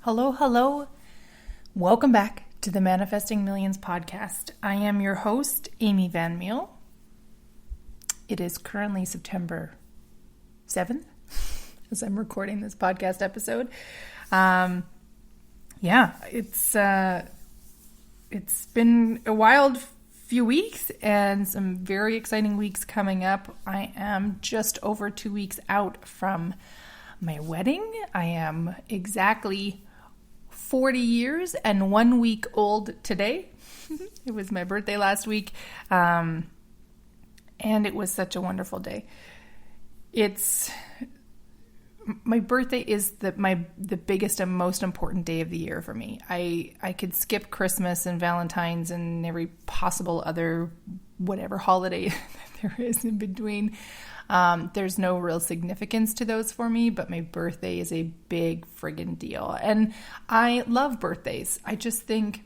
Hello, hello. Welcome back to the Manifesting Millions podcast. I am your host, Amy Van Meel. It is currently September 7th as I'm recording this podcast episode. It's been a wild few weeks and some very exciting weeks coming up. I am just over 2 weeks out from my wedding. I am exactly 40 years and 1 week old today. It was my birthday last week, and it was such a wonderful day. My birthday is the biggest and most important day of the year for me. I could skip Christmas and Valentine's and every possible other whatever holiday that there is in between. There's no real significance to those for me, but my birthday is a big friggin' deal. And I love birthdays. I just think,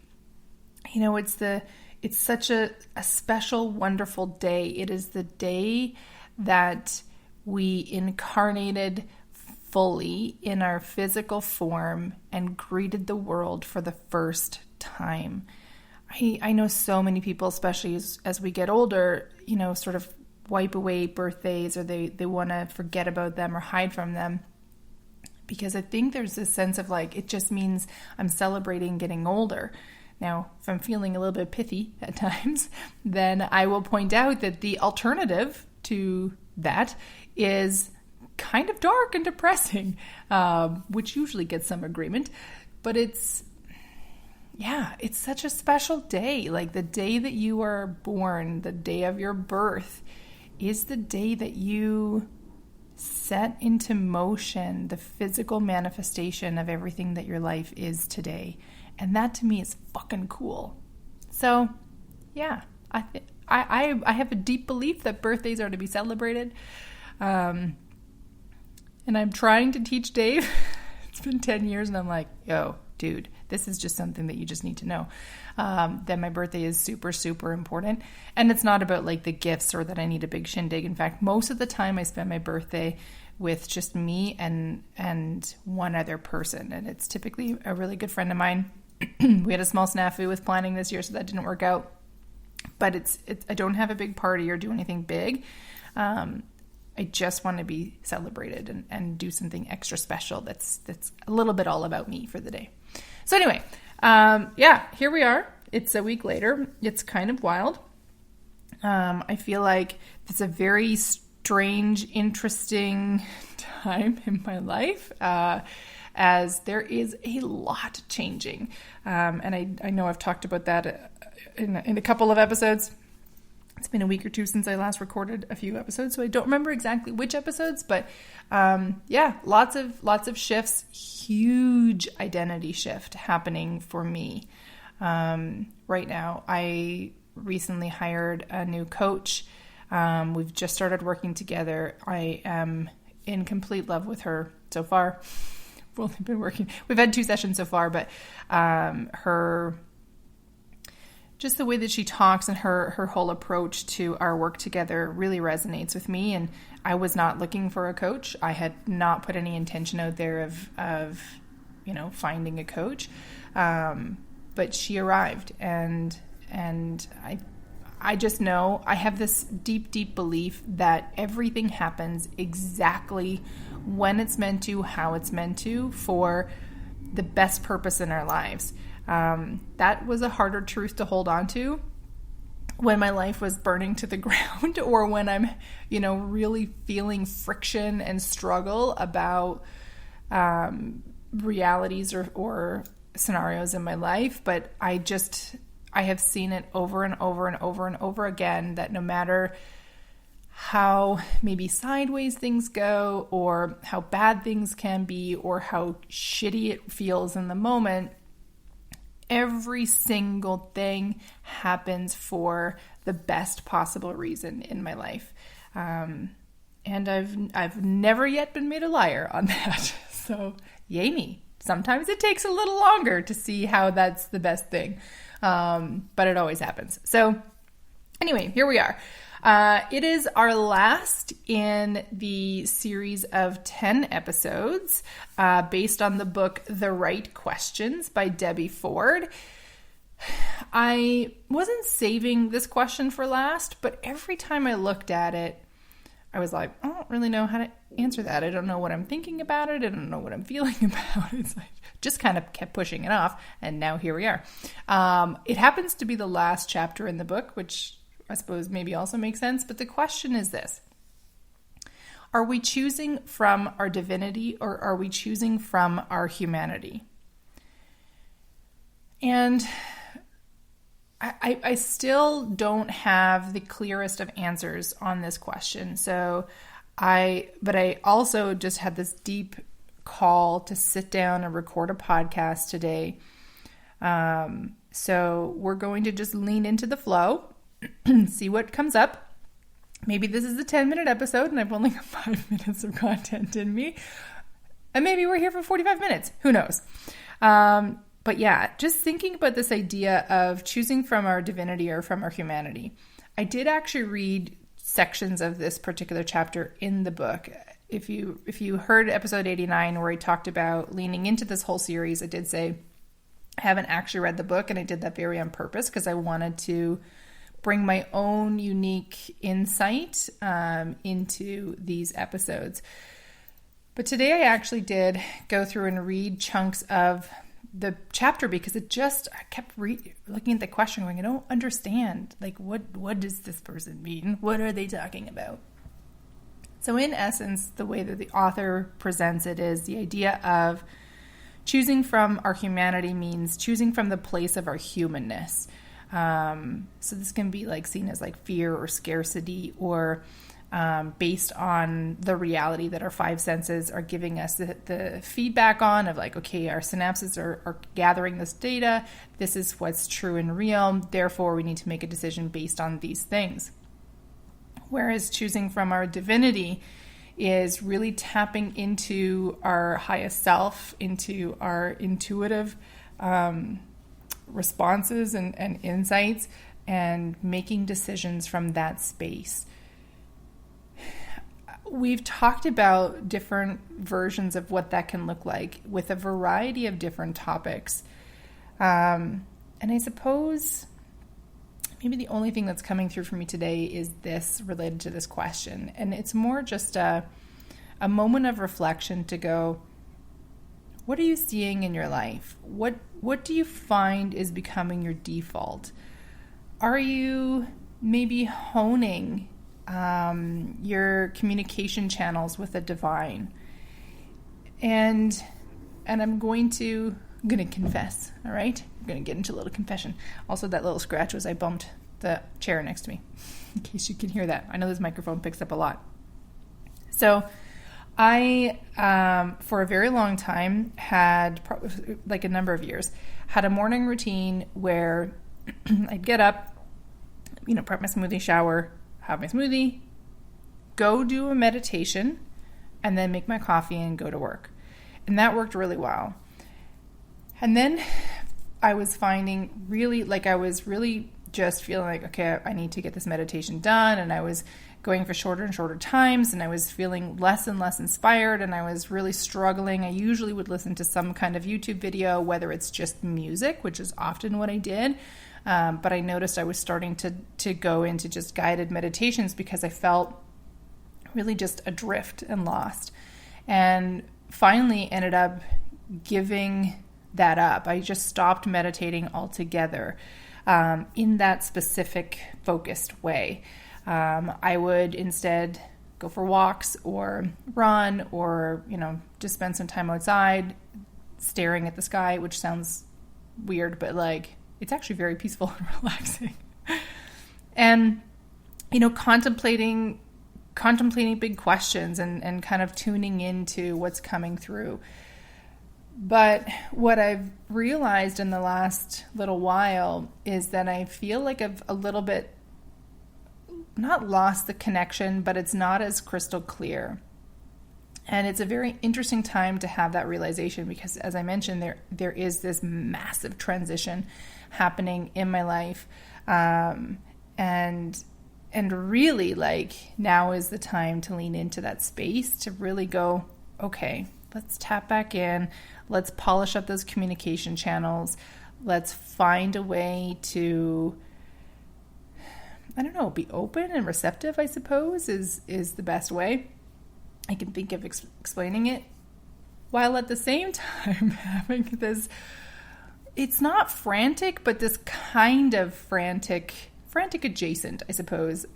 it's such a special, wonderful day. It is the day that we incarnated fully in our physical form and greeted the world for the first time. I know so many people, especially as we get older, sort of wipe away birthdays, or they want to forget about them or hide from them, because I think there's this sense of like, it just means I'm celebrating getting older. Now, if I'm feeling a little bit pithy at times, then I will point out that the alternative to that is kind of dark and depressing, which usually gets some agreement, but it's such a special day. Like the day that you are born, the day of your birth, is the day that you set into motion the physical manifestation of everything that your life is today. And that to me is fucking cool. So, yeah, I have a deep belief that birthdays are to be celebrated. And I'm trying to teach Dave. It's been 10 years and I'm like, yo, dude, this is just something that you just need to know. That my birthday is super, super important. And it's not about like the gifts or that I need a big shindig. In fact, most of the time I spend my birthday with just me and one other person. And it's typically a really good friend of mine. We had a small snafu with planning this year, so that didn't work out. But I don't have a big party or do anything big. I just want to be celebrated and do something extra special that's a little bit all about me for the day. So anyway, here we are. It's a week later. It's kind of wild. I feel like it's a very strange, interesting time in my life, as there is a lot changing. And I know I've talked about that in a couple of episodes. It's been a week or two since I last recorded a few episodes, so I don't remember exactly which episodes, but lots of shifts, huge identity shift happening for me right now. I recently hired a new coach. We've just started working together. I am in complete love with her so far. We've had 2 sessions so far, but just the way that she talks and her whole approach to our work together really resonates with me. And I was not looking for a coach. I had not put any intention out there of finding a coach. But she arrived, and I just know I have this deep, deep belief that everything happens exactly when it's meant to, how it's meant to, for the best purpose in our lives. That was a harder truth to hold on to when my life was burning to the ground, or when I'm, really feeling friction and struggle about realities or scenarios in my life. But I have seen it over and over and over and over again, that no matter how maybe sideways things go, or how bad things can be, or how shitty it feels in the moment, every single thing happens for the best possible reason in my life. And I've never yet been made a liar on that. So yay me. Sometimes it takes a little longer to see how that's the best thing. But it always happens. So anyway, here we are. It is our last in the series of 10 episodes based on the book The Right Questions by Debbie Ford. I wasn't saving this question for last, but every time I looked at it, I was like, I don't really know how to answer that. I don't know what I'm thinking about it. I don't know what I'm feeling about it. It's like, just kind of kept pushing it off, and now here we are. It happens to be the last chapter in the book, which I suppose maybe also makes sense, but the question is this: are we choosing from our divinity, or are we choosing from our humanity? And I still don't have the clearest of answers on this question. But I also just had this deep call to sit down and record a podcast today. So we're going to just lean into the flow, see what comes up. Maybe this is a 10-minute episode and I've only got 5 minutes of content in me. And maybe we're here for 45 minutes. Who knows? But yeah, just thinking about this idea of choosing from our divinity or from our humanity. I did actually read sections of this particular chapter in the book. If you heard episode 89 where I talked about leaning into this whole series, I did say I haven't actually read the book, and I did that very on purpose because I wanted to bring my own unique insight into these episodes. But today I actually did go through and read chunks of the chapter because I kept looking at the question going, I don't understand. Like, what does this person mean? What are they talking about? So in essence, the way that the author presents it is the idea of choosing from our humanity means choosing from the place of our humanness. So this can be like seen as like fear or scarcity, or based on the reality that our five senses are giving us the feedback on, of like, okay, our synapses are gathering this data. This is what's true and real. Therefore, we need to make a decision based on these things. Whereas choosing from our divinity is really tapping into our highest self, into our intuitive responses and insights, and making decisions from that space. We've talked about different versions of what that can look like with a variety of different topics. And I suppose maybe the only thing that's coming through for me today is this related to this question. And it's more just a moment of reflection to go, what are you seeing in your life? What do you find is becoming your default? Are you maybe honing your communication channels with the divine? And I'm going to confess, all right? I'm going to get into a little confession. Also, that little scratch was I bumped the chair next to me, in case you can hear that. I know this microphone picks up a lot. So I, for a very long time, had, like a number of years, had a morning routine where I'd get up, prep my smoothie, shower, have my smoothie, go do a meditation, and then make my coffee and go to work. And that worked really well. And then I was finding I was really just feeling like, okay, I need to get this meditation done. And I was going for shorter and shorter times, and I was feeling less and less inspired, and I was really struggling. I usually would listen to some kind of YouTube video, whether it's just music, which is often what I did. But I noticed I was starting to go into just guided meditations because I felt really just adrift and lost. And finally ended up giving that up. I just stopped meditating altogether in that specific focused way. I would instead go for walks or run or, just spend some time outside staring at the sky, which sounds weird, but it's actually very peaceful and relaxing. And, contemplating big questions and kind of tuning into what's coming through. But what I've realized in the last little while is that I feel like I've a little bit not lost the connection, but it's not as crystal clear. And it's a very interesting time to have that realization because, as I mentioned, there is this massive transition happening in my life. And and really like now is the time to lean into that space to really go, okay, let's tap back in. Let's polish up those communication channels. Let's find a way to, I don't know, be open and receptive, I suppose, is the best way I can think of explaining it. While at the same time having this, it's not frantic, but this kind of frantic adjacent, I suppose,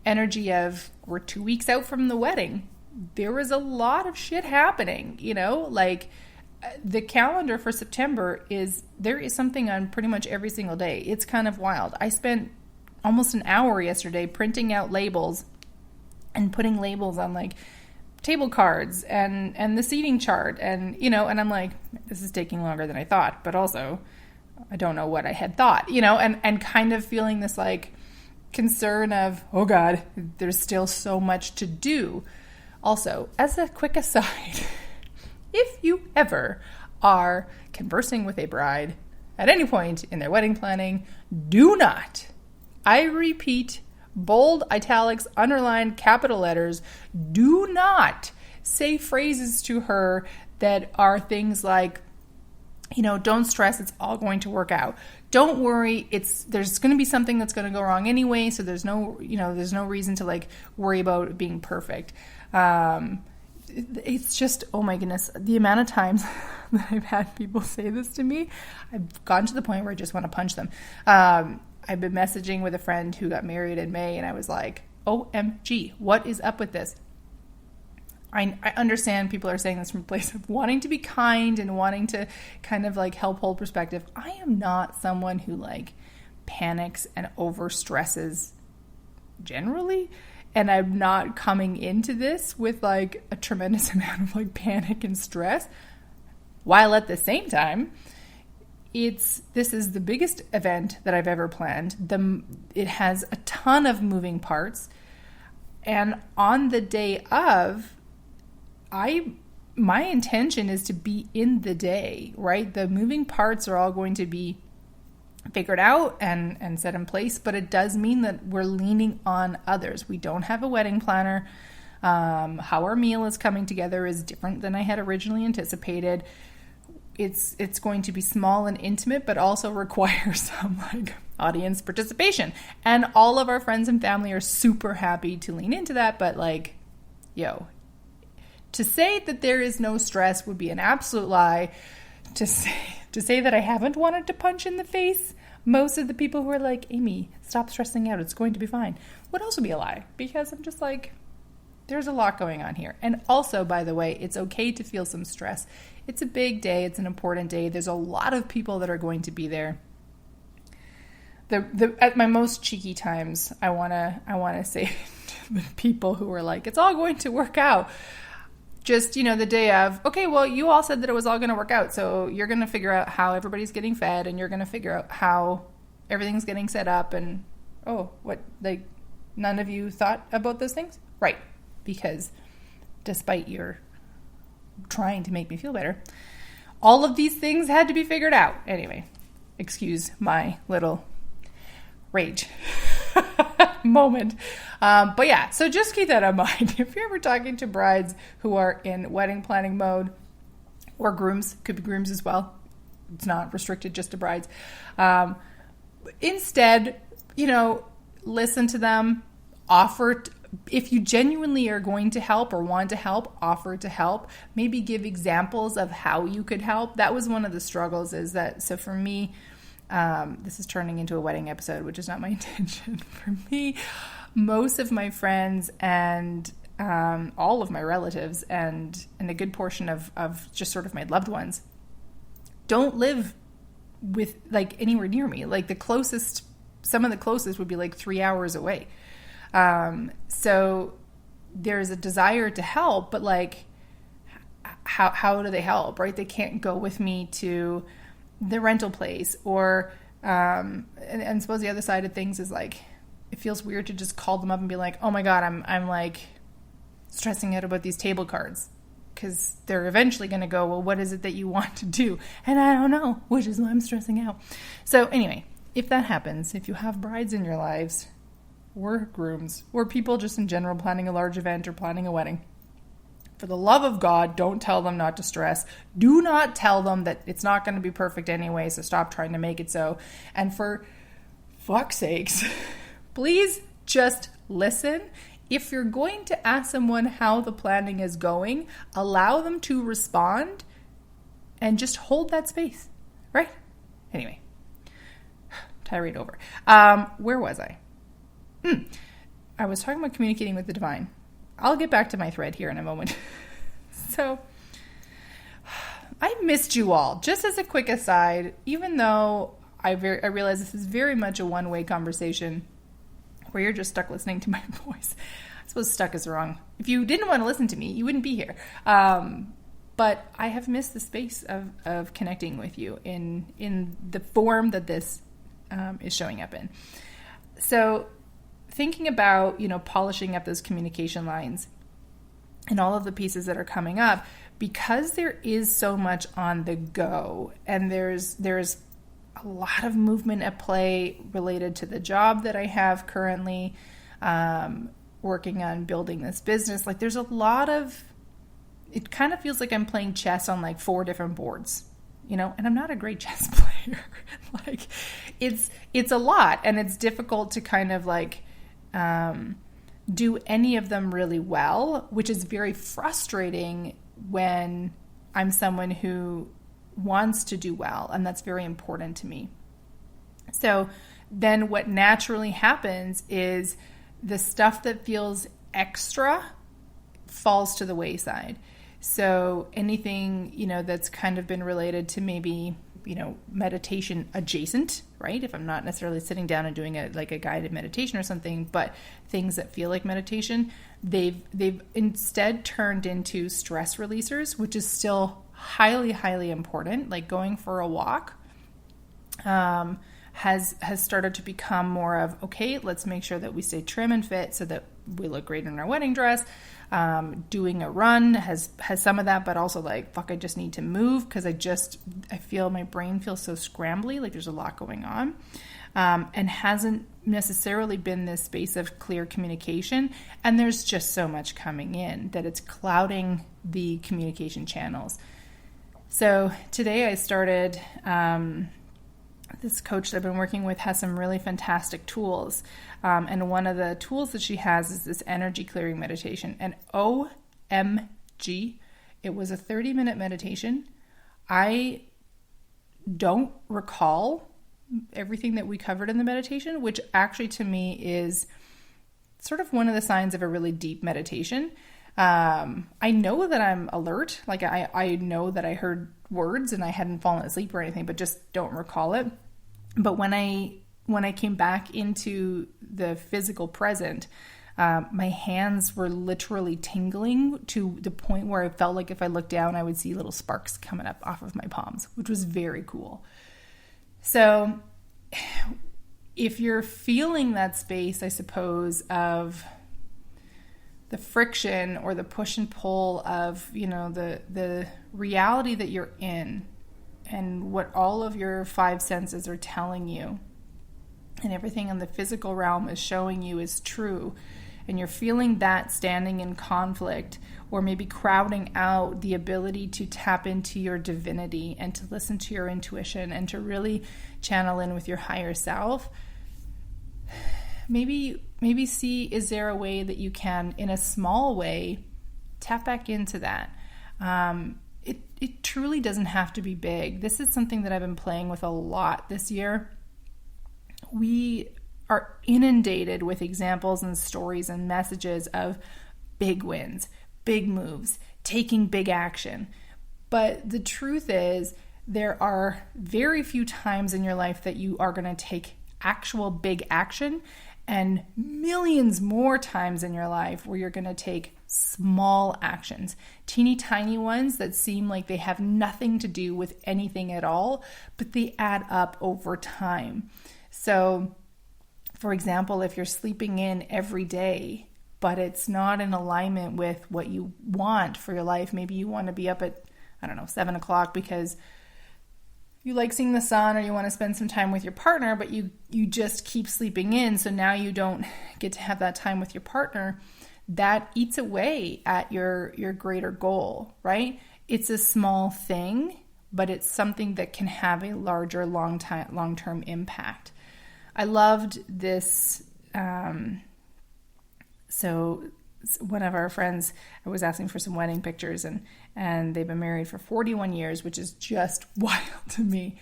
energy of we're 2 weeks out from the wedding. There was a lot of shit happening, like the calendar for September there is something on pretty much every single day. It's kind of wild. I spent almost an hour yesterday printing out labels and putting labels on like table cards and the seating chart and I'm like, this is taking longer than I thought, but also I don't know what I had thought, and kind of feeling this like concern of, oh God, there's still so much to do. Also, as a quick aside, if you ever are conversing with a bride at any point in their wedding planning, do not, I repeat, bold, italics, underlined, capital letters, do not say phrases to her that are things like, don't stress, it's all going to work out. Don't worry, there's going to be something that's going to go wrong anyway, so there's no reason to like worry about it being perfect. It's just, oh my goodness, the amount of times that I've had people say this to me, I've gotten to the point where I just want to punch them. I've been messaging with a friend who got married in May, and I was like, OMG, what is up with this? I understand people are saying this from a place of wanting to be kind and wanting to kind of like help hold perspective. I am not someone who like panics and overstresses generally. And I'm not coming into this with like a tremendous amount of like panic and stress. While at the same time, this is the biggest event that I've ever planned. It has a ton of moving parts. And on the day of, my intention is to be in the day, right? The moving parts are all going to be figured out and set in place, but it does mean that we're leaning on others. We don't have a wedding planner. How our meal is coming together is different than I had originally anticipated. It's going to be small and intimate, but also require some like audience participation. And all of our friends and family are super happy to lean into that, but like, to say that there is no stress would be an absolute lie. To say that I haven't wanted to punch in the face most of the people who are like, Amy, stop stressing out, it's going to be fine, would also be a lie, because I'm just like, there's a lot going on here. And also, by the way, it's okay to feel some stress. It's a big day, it's an important day, there's a lot of people that are going to be there. At my most cheeky times, I wanna say to the people who are like, it's all going to work out, just, the day of, okay, well, you all said that it was all going to work out. So you're going to figure out how everybody's getting fed, and you're going to figure out how everything's getting set up. And, none of you thought about those things? Right. Because despite your trying to make me feel better, all of these things had to be figured out. Anyway, excuse my little rage moment. But yeah, so just keep that in mind. If you're ever talking to brides who are in wedding planning mode, or grooms, could be grooms as well. It's not restricted just to brides. Instead, listen to them, if you genuinely are going to help or want to help, offer to help, maybe give examples of how you could help. That was one of the struggles, is that, so for me, this is turning into a wedding episode, which is not my intention. For me, most of my friends and all of my relatives and a good portion of just sort of my loved ones don't live with like anywhere near me. Like some of the closest would be like 3 hours away. So there's a desire to help, but like, how do they help, right? They can't go with me to the rental place, or and suppose the other side of things is like, it feels weird to just call them up and be like, oh my God, I'm like stressing out about these table cards, because they're eventually going to go, well, what is it that you want to do? And I don't know, which is why I'm stressing out. So anyway, if that happens, if you have brides in your lives, or grooms or people just in general planning a large event or planning a wedding. For the love of God, don't tell them not to stress. Do not tell them that it's not going to be perfect anyway, so stop trying to make it so. And for fuck's sakes, please just listen. If you're going to ask someone how the planning is going, allow them to respond and just hold that space, right? Anyway, tirade over. Where was I? I was talking about communicating with the divine. I'll get back to my thread here in a moment. So, I missed you all. Just as a quick aside, even though I realize this is very much a one-way conversation where you're just stuck listening to my voice. I suppose stuck is wrong. If you didn't want to listen to me, you wouldn't be here. But I have missed the space of connecting with you in the form that this is showing up in. So thinking about, polishing up those communication lines and all of the pieces that are coming up, because there is so much on the go and there's a lot of movement at play related to the job that I have currently, working on building this business. Like there's a lot of, it kind of feels like I'm playing chess on like 4 different boards, and I'm not a great chess player. Like it's a lot, and it's difficult to kind of like, do any of them really well, which is very frustrating when I'm someone who wants to do well, and that's very important to me. So then what naturally happens is the stuff that feels extra falls to the wayside. So anything, that's kind of been related to maybe, meditation adjacent, right? If I'm not necessarily sitting down and doing a guided meditation or something, but things that feel like meditation, they've instead turned into stress releasers, which is still highly, highly important. Like going for a walk has started to become more of, okay, let's make sure that we stay trim and fit so that we look great in our wedding dress. Doing a run has some of that, but also like, fuck, I just need to move because I feel my brain feels so scrambly, like there's a lot going on, and hasn't necessarily been this space of clear communication. And there's just so much coming in that it's clouding the communication channels. So today I started, this coach that I've been working with has some really fantastic tools. And one of the tools that she has is this energy clearing meditation. And OMG, it was a 30-minute meditation. I don't recall everything that we covered in the meditation, which actually to me is sort of one of the signs of a really deep meditation. I know that I'm alert. Like I know that I heard words and I hadn't fallen asleep or anything, but just don't recall it. But when I came back into the physical present, my hands were literally tingling to the point where I felt like if I looked down, I would see little sparks coming up off of my palms, which was very cool. So if you're feeling that space, I suppose, of the friction or the push and pull of, the reality that you're in and what all of your 5 senses are telling you and everything in the physical realm is showing you is true, and you're feeling that standing in conflict or maybe crowding out the ability to tap into your divinity and to listen to your intuition and to really channel in with your higher self, maybe see, is there a way that you can, in a small way, tap back into that? It truly doesn't have to be big. This is something that I've been playing with a lot this year. We are inundated with examples and stories and messages of big wins, big moves, taking big action. But the truth is, there are very few times in your life that you are going to take actual big action, and millions more times in your life where you're going to take small actions, teeny tiny ones that seem like they have nothing to do with anything at all, but they add up over time. So, for example, if you're sleeping in every day, but it's not in alignment with what you want for your life, maybe you want to be up at, 7 o'clock because you like seeing the sun or you want to spend some time with your partner, but you just keep sleeping in, so now you don't get to have that time with your partner, that eats away at your greater goal, right? It's a small thing, but it's something that can have a larger long-term impact. I loved this. So one of our friends, I was asking for some wedding pictures, and they've been married for 41 years, which is just wild to me.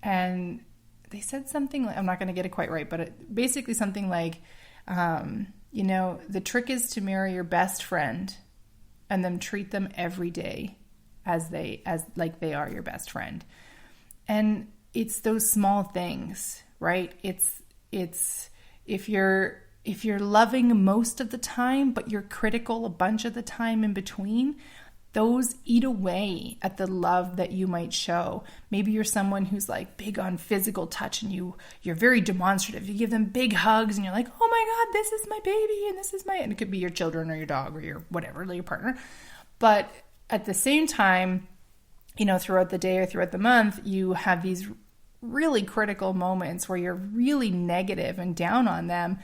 And they said something like, I'm not going to get it quite right, but basically something like, the trick is to marry your best friend and then treat them every day as like they are your best friend. And it's those small things, right? It's if you're loving most of the time, but you're critical a bunch of the time in between, those eat away at the love that you might show. Maybe you're someone who's like big on physical touch and you're very demonstrative. You give them big hugs and you're like, oh my God, this is my baby and it could be your children or your dog or your whatever, your partner. But at the same time, throughout the day or throughout the month, you have these really critical moments where you're really negative and down on them.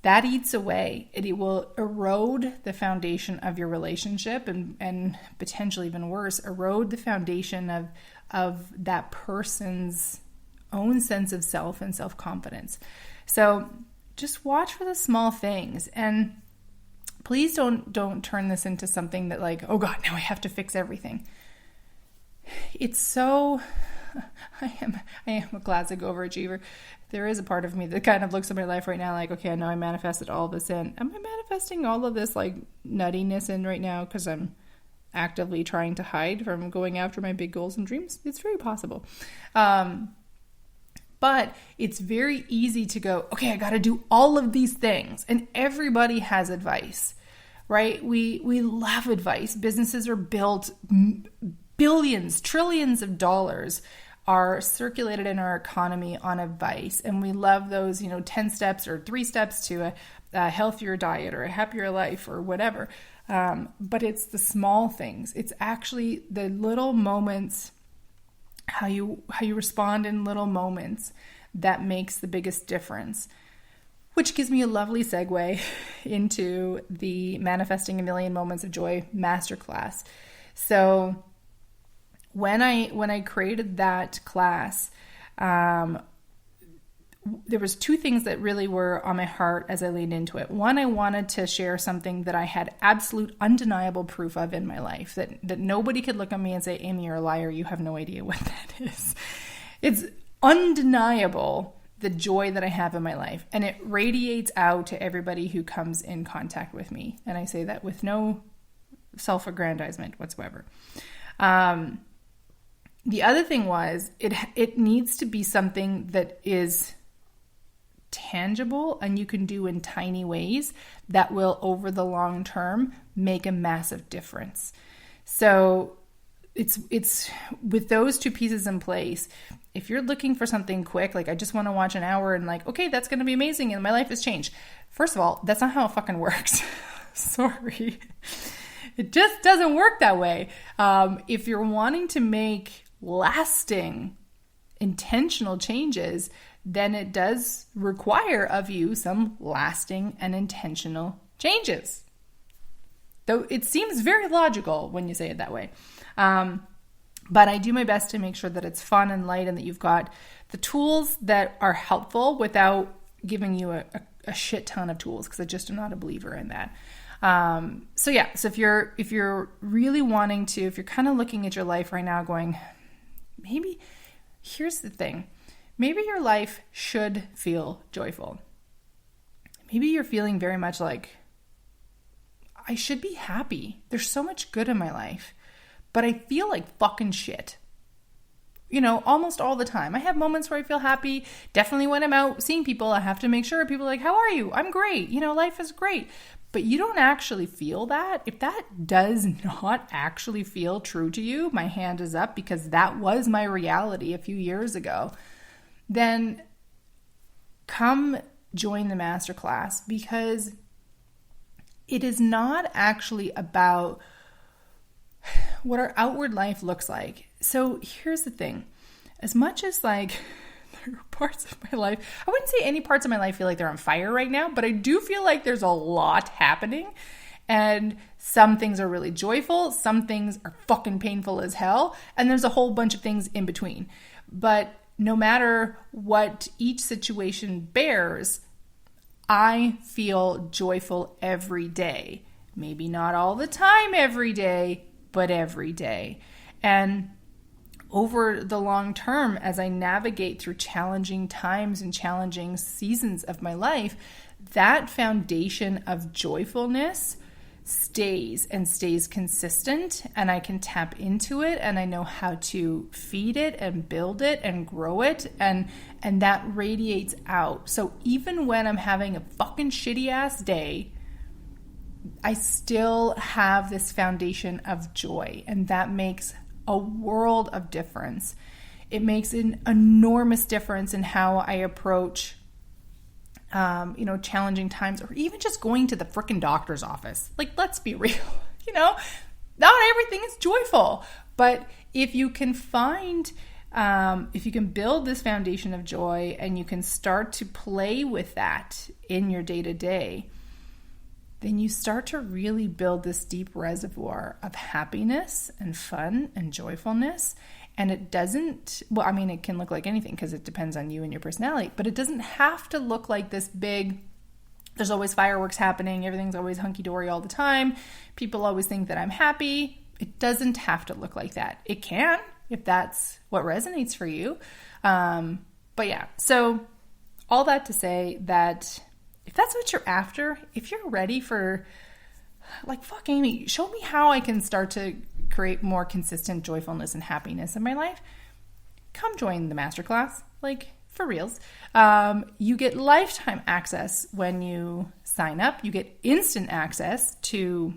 That eats away. It will erode the foundation of your relationship and potentially even worse, erode the foundation of that person's own sense of self and self-confidence. So just watch for the small things, and please don't turn this into something that like, oh God, now I have to fix everything. It's so... I am a classic overachiever. There is a part of me that kind of looks at my life right now like, okay, I know I manifested all this in. Am I manifesting all of this like nuttiness in right now because I'm actively trying to hide from going after my big goals and dreams? It's very possible. But it's very easy to go, okay, I got to do all of these things. And everybody has advice, right? We love advice. Businesses are built, billions, trillions of dollars are circulated in our economy on advice. And we love those, 10 steps or 3 steps to a healthier diet or a happier life or whatever. But it's the small things. It's actually the little moments, how you respond in little moments that makes the biggest difference. Which gives me a lovely segue into the Manifesting a Million Moments of Joy Masterclass. So when I created that class, there was 2 things that really were on my heart as I leaned into it. One, I wanted to share something that I had absolute undeniable proof of in my life, that nobody could look at me and say, Amy, you're a liar. You have no idea what that is. It's undeniable, the joy that I have in my life. And it radiates out to everybody who comes in contact with me. And I say that with no self-aggrandizement whatsoever. The other thing was it needs to be something that is tangible and you can do in tiny ways that will, over the long term, make a massive difference. So it's with those 2 pieces in place. If you're looking for something quick, like I just want to watch an hour and like, okay, that's going to be amazing and my life has changed. First of all, that's not how it fucking works. Sorry. It just doesn't work that way. If you're wanting to make lasting, intentional changes, then it does require of you some lasting and intentional changes. Though it seems very logical when you say it that way. But I do my best to make sure that it's fun and light and that you've got the tools that are helpful without giving you a shit ton of tools, because I just am not a believer in that. So if you're really wanting to, if you're kind of looking at your life right now going, maybe, here's the thing, maybe your life should feel joyful. Maybe you're feeling very much like, I should be happy. There's so much good in my life, but I feel like fucking shit. Almost all the time. I have moments where I feel happy. Definitely when I'm out seeing people, I have to make sure people are like, how are you? I'm great. Life is great. But you don't actually feel that. If that does not actually feel true to you, my hand is up, because that was my reality a few years ago, then come join the masterclass, because it is not actually about what our outward life looks like. So here's the thing. as much as like there are parts of my life, I wouldn't say any parts of my life feel like they're on fire right now, but I do feel like there's a lot happening. And some things are really joyful, some things are fucking painful as hell, and there's a whole bunch of things in between. But no matter what each situation bears, I feel joyful every day. Maybe not all the time every day, but every day. And over the long term, as I navigate through challenging times and challenging seasons of my life, that foundation of joyfulness stays consistent, and I can tap into it, and I know how to feed it and build it and grow it, and that radiates out. So even when I'm having a fucking shitty ass day, I still have this foundation of joy, and that makes a world of difference. It makes an enormous difference in how I approach challenging times, or even just going to the frickin' doctor's office. Like, let's be real, not everything is joyful, but if you can build this foundation of joy and you can start to play with that in your day-to-day, then you start to really build this deep reservoir of happiness and fun and joyfulness. And it doesn't, it can look like anything because it depends on you and your personality, but it doesn't have to look like this big, there's always fireworks happening, everything's always hunky-dory all the time, people always think that I'm happy. It doesn't have to look like that. It can, if that's what resonates for you. But yeah, so all that to say that if that's what you're after, if you're ready for, like, fuck Amy, show me how I can start to create more consistent joyfulness and happiness in my life, come join the masterclass, like, for reals. You get lifetime access when you sign up. You get instant access to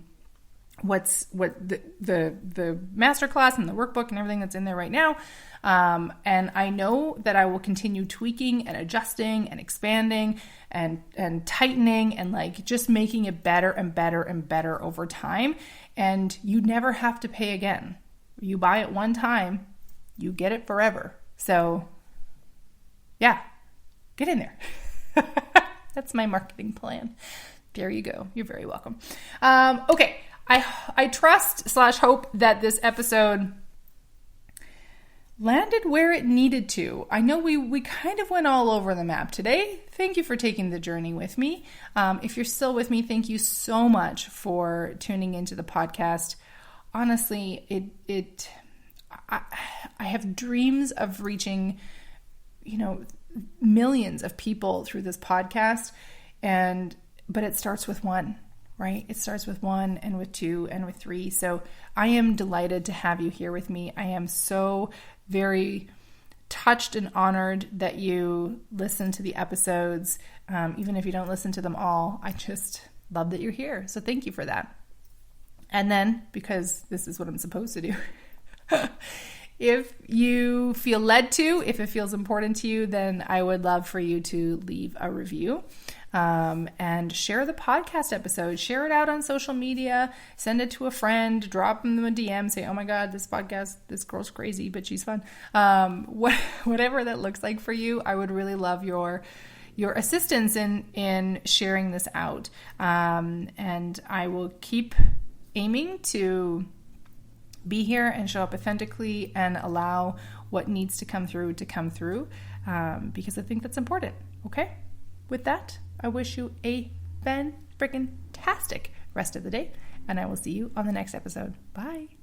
what the masterclass and the workbook and everything that's in there right now. And I know that I will continue tweaking and adjusting and expanding and tightening and like just making it better and better and better over time. And you never have to pay again. You buy it one time, you get it forever. So yeah, get in there. That's my marketing plan. There you go. You're very welcome. Okay. I trust/hope that this episode landed where it needed to. I know we kind of went all over the map today. Thank you for taking the journey with me. If you're still with me, thank you so much for tuning into the podcast. Honestly, I have dreams of reaching, millions of people through this podcast, but it starts with one. Right? It starts with 1 and with 2 and with 3. So I am delighted to have you here with me. I am so very touched and honored that you listen to the episodes. Even if you don't listen to them all, I just love that you're here. So thank you for that. And then, because this is what I'm supposed to do, if you feel led to, if it feels important to you, then I would love for you to leave a review. And share the podcast episode, share it out on social media, send it to a friend, drop them a DM, say, oh my God, this podcast, this girl's crazy, but she's fun. Whatever that looks like for you, I would really love your assistance in sharing this out. And I will keep aiming to be here and show up authentically and allow what needs to come through, because I think that's important. Okay? With that, I wish you a fan-freaking-tastic rest of the day, and I will see you on the next episode. Bye.